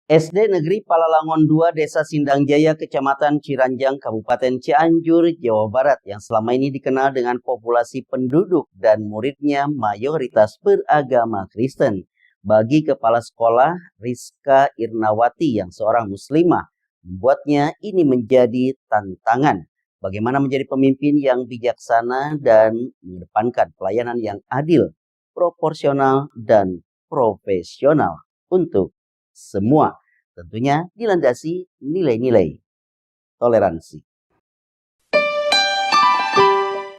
SD Negeri Palalangon 2 Desa Sindang Jaya, Kecamatan Ciranjang, Kabupaten Cianjur, Jawa Barat yang selama ini dikenal dengan populasi penduduk dan muridnya mayoritas beragama Kristen. Bagi Kepala Sekolah Rizka Irnawati yang seorang muslimah, membuatnya ini menjadi tantangan. Bagaimana menjadi pemimpin yang bijaksana dan mengedepankan pelayanan yang adil, proporsional, dan profesional untuk semua, tentunya dilandasi nilai-nilai toleransi.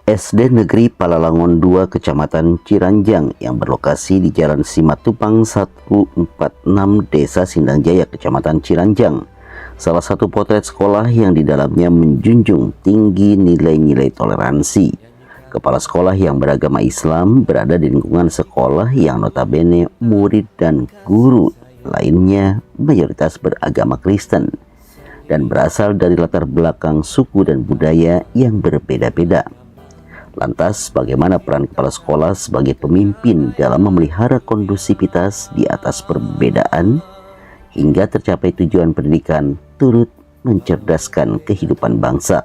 SD Negeri Palalangon 2 Kecamatan Ciranjang yang berlokasi di Jalan Simatupang 146 Desa Sindang Jaya, Kecamatan Ciranjang, salah satu potret sekolah yang di dalamnya menjunjung tinggi nilai-nilai toleransi. Kepala sekolah yang beragama Islam berada di lingkungan sekolah yang notabene murid dan guru lainnya mayoritas beragama Kristen dan berasal dari latar belakang suku dan budaya yang berbeda-beda. Lantas, bagaimana peran kepala sekolah sebagai pemimpin dalam memelihara kondusivitas di atas perbedaan hingga tercapai tujuan pendidikan turut mencerdaskan kehidupan bangsa.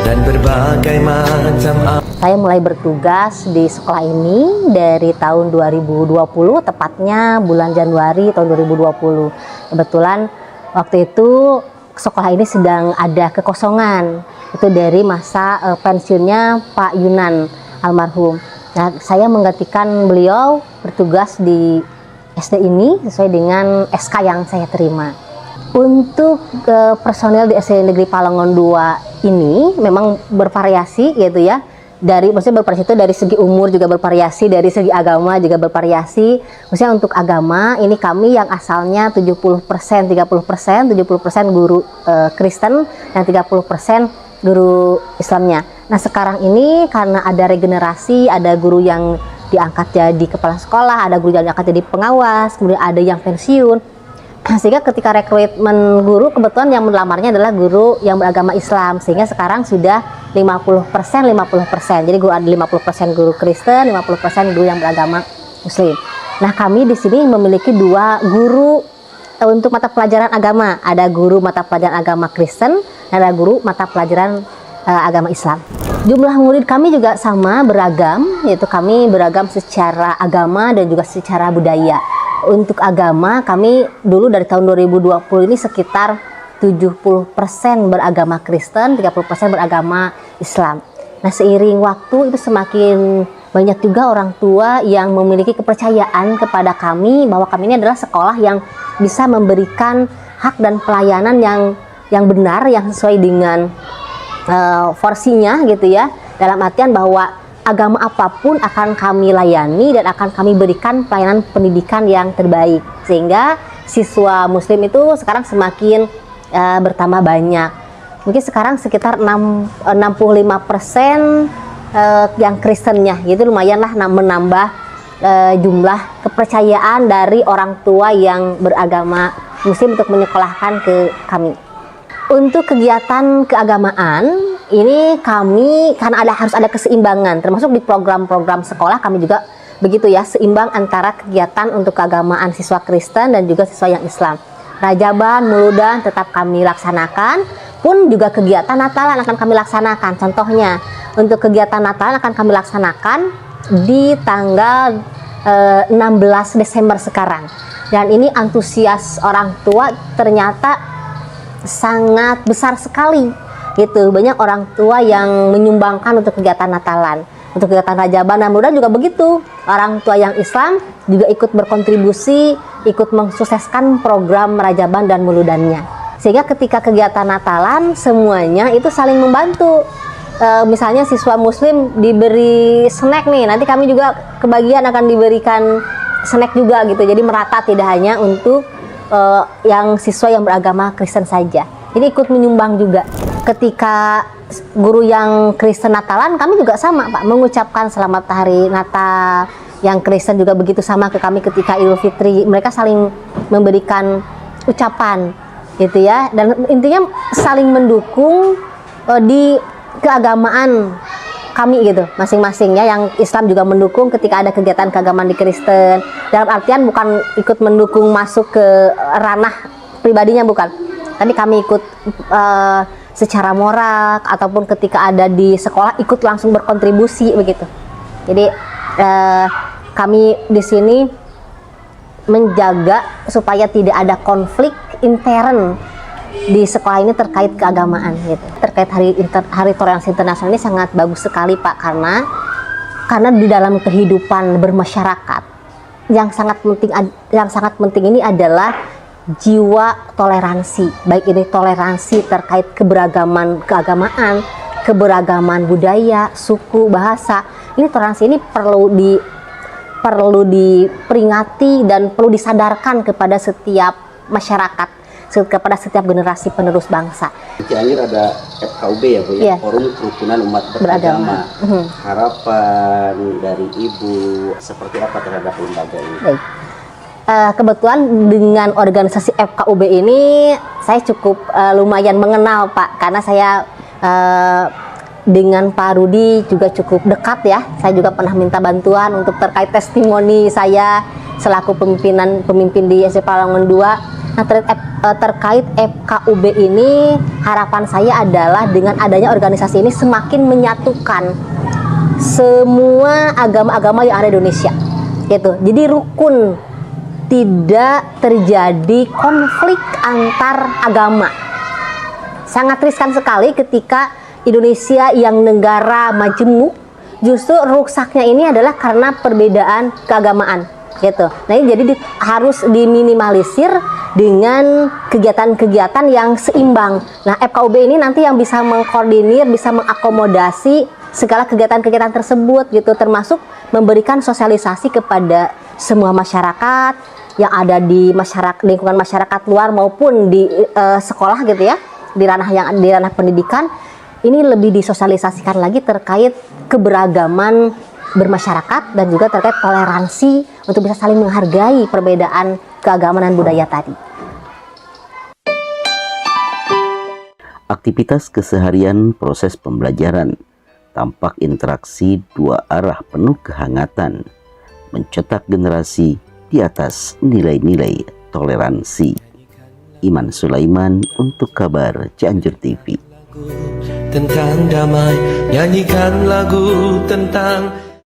Dan berbagai macam. Saya mulai bertugas di sekolah ini dari tahun 2020, tepatnya bulan Januari tahun 2020. Kebetulan waktu itu sekolah ini sedang ada kekosongan, itu dari masa pensiunnya Pak Yunan almarhum. Nah, saya menggantikan beliau bertugas di SD ini sesuai dengan SK yang saya terima. Untuk personel di SD Negeri Palalangon 2 ini memang bervariasi gitu ya. Maksudnya bervariasi itu dari segi umur juga bervariasi, dari segi agama juga bervariasi. Maksudnya untuk agama ini kami yang asalnya 70%, 30%, 70% guru Kristen dan 30% guru Islamnya. Nah, sekarang ini karena ada regenerasi, ada guru yang diangkat jadi kepala sekolah, ada guru yang diangkat jadi pengawas, kemudian ada yang pensiun. Sehingga ketika rekrutmen guru, kebetulan yang melamarnya adalah guru yang beragama Islam, sehingga sekarang sudah 50%, 50%. Jadi ada 50% guru Kristen, 50% guru yang beragama Muslim. Nah, kami di sini memiliki 2 guru untuk mata pelajaran agama. Ada guru mata pelajaran agama Kristen dan ada guru mata pelajaran agama Islam. Jumlah murid kami juga sama, beragam, yaitu kami beragam secara agama dan juga secara budaya. Untuk agama, kami dulu dari tahun 2020 ini sekitar 70% beragama Kristen, 30% beragama Islam. Nah, seiring waktu itu semakin banyak juga orang tua yang memiliki kepercayaan kepada kami bahwa kami ini adalah sekolah yang bisa memberikan hak dan pelayanan yang benar, yang sesuai dengan porsinya gitu ya. Dalam artian bahwa agama apapun akan kami layani dan akan kami berikan pelayanan pendidikan yang terbaik, sehingga siswa muslim itu sekarang semakin bertambah banyak. Mungkin sekarang sekitar 65% yang Kristennya, gitu lumayan lah menambah jumlah kepercayaan dari orang tua yang beragama muslim untuk menyekolahkan ke kami. Untuk kegiatan keagamaan ini kami karena harus ada keseimbangan, termasuk di program-program sekolah kami juga begitu ya, seimbang antara kegiatan untuk keagamaan siswa Kristen dan juga siswa yang Islam. Rajaban, Muludan tetap kami laksanakan, pun juga kegiatan Natalan akan kami laksanakan. Contohnya untuk kegiatan Natalan akan kami laksanakan di tanggal 16 Desember sekarang. Dan ini antusias orang tua ternyata sangat besar sekali gitu. Banyak orang tua yang menyumbangkan untuk kegiatan Natalan, untuk kegiatan Rajaban dan Muludan juga begitu. Orang tua yang Islam juga ikut berkontribusi, ikut mensukseskan program Rajaban dan Muludannya. Sehingga ketika kegiatan Natalan semuanya itu saling membantu. Misalnya siswa muslim diberi snack nih, nanti kami juga kebagian akan diberikan snack juga gitu. Jadi merata, tidak hanya untuk yang siswa yang beragama Kristen saja. Ini ikut menyumbang juga. Ketika guru yang Kristen Natalan, kami juga sama Pak, mengucapkan selamat hari Natal. Yang Kristen juga begitu sama ke kami ketika Idul Fitri. Mereka saling memberikan ucapan gitu ya. Dan intinya saling mendukung di keagamaan kami gitu masing-masing ya, yang Islam juga mendukung ketika ada kegiatan keagamaan di Kristen, dalam artian bukan ikut mendukung masuk ke ranah pribadinya, bukan, tapi kami ikut secara moral ataupun ketika ada di sekolah ikut langsung berkontribusi begitu. Jadi kami di sini menjaga supaya tidak ada konflik intern di sekolah ini terkait keagamaan gitu. Terkait Hari Toleransi Internasional ini sangat bagus sekali Pak, karena di dalam kehidupan bermasyarakat yang sangat penting ini adalah jiwa toleransi, baik ini toleransi terkait keberagaman keagamaan, keberagaman budaya, suku, bahasa. Ini toleransi ini perlu diperingati dan perlu disadarkan kepada setiap masyarakat, kepada setiap generasi penerus bangsa. Cianjur ada FKUB ya Bu ya, Forum Kerukunan Umat Beragama. Harapan dari Ibu seperti apa terhadap lembaga ini? Baik. Kebetulan dengan organisasi FKUB ini saya cukup lumayan mengenal Pak, karena saya dengan Pak Rudi juga cukup dekat ya. Saya juga pernah minta bantuan untuk terkait testimoni saya selaku pemimpin di SD Palalangon 2. Nah, terkait FKUB ini, harapan saya adalah dengan adanya organisasi ini semakin menyatukan semua agama-agama yang ada di Indonesia gitu. Jadi rukun, tidak terjadi konflik antar agama. Sangat riskan sekali ketika Indonesia yang negara majemuk, justru rusaknya ini adalah karena perbedaan keagamaan gitu. Nah, ini jadi harus diminimalisir dengan kegiatan-kegiatan yang seimbang. Nah, FKUB ini nanti yang bisa mengkoordinir, bisa mengakomodasi segala kegiatan-kegiatan tersebut gitu, termasuk memberikan sosialisasi kepada semua masyarakat yang ada di lingkungan masyarakat luar maupun di sekolah gitu ya, di ranah pendidikan. Ini lebih disosialisasikan lagi terkait keberagaman bermasyarakat dan juga terkait toleransi untuk bisa saling menghargai perbedaan keagamaan dan budaya tadi. Aktivitas keseharian proses pembelajaran tampak interaksi dua arah penuh kehangatan, mencetak generasi di atas nilai-nilai toleransi. Iman Sulaiman untuk Kabar Cianjur TV. Tentang damai, nyanyikan lagu tentang